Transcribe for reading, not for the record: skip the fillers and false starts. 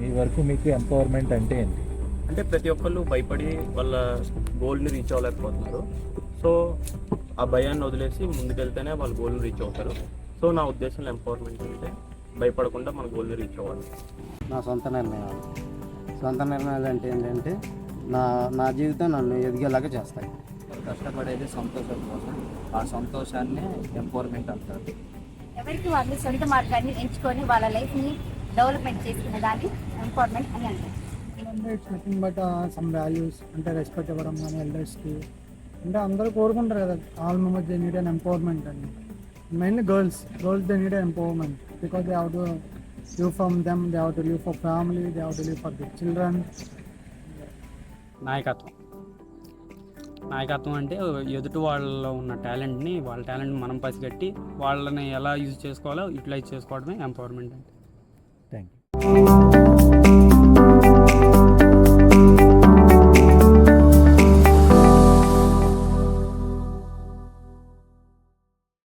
మీ వరకు మీకు ఎంపవర్మెంట్ అంటే ఏంటి? అంటే ప్రతి ఒక్కళ్ళు భయపడి వాళ్ళ గోల్ని రీచ్ అవ్వలేకపోతున్నారు. సో ఆ భయాన్ని వదిలేసి ముందుకెళ్తేనే వాళ్ళ గోల్ని రీచ్ అవుతారు. సో నా ఉద్దేశంలో ఎంపవర్మెంట్ అంటే భయపడకుండా మన గోల్ని రీచ్ అవ్వాలి. నా సొంత నిర్ణయాలు అంటే ఏంటంటే నా జీవితం నన్ను ఎదిగేలాగా చేస్తాయి. కష్టపడేది సంతోషం కోసం, ఆ సంతోషాన్ని ఎంపవర్మెంట్ అంటారు. ఎవరికి వాళ్ళు సొంత మార్గాన్ని ఎంచుకొని వాళ్ళ లైఫ్ని డెవలప్మెంట్ చేసుకునే దాన్ని ఎంపవర్మెంట్ అని అంటారు. It's nothing but some values, అంటే రెస్పెక్ట్ ఇవ్వడం కానీ ఎల్డర్స్కి. అంటే అందరూ కోరుకుంటారు కదా, all members they need an empowerment అని. Mainly girls they need an empowerment because they have to live from them, they have to live for family, they have to live for the children. నాయకత్వం అంటే ఎదుటి వాళ్ళలో ఉన్న టాలెంట్ని మనం పసిగట్టి వాళ్ళని ఎలా యూజ్ చేసుకోవాలో యూటిలైజ్ చేసుకోవడమే ఎంపవర్మెంట్ అంటే.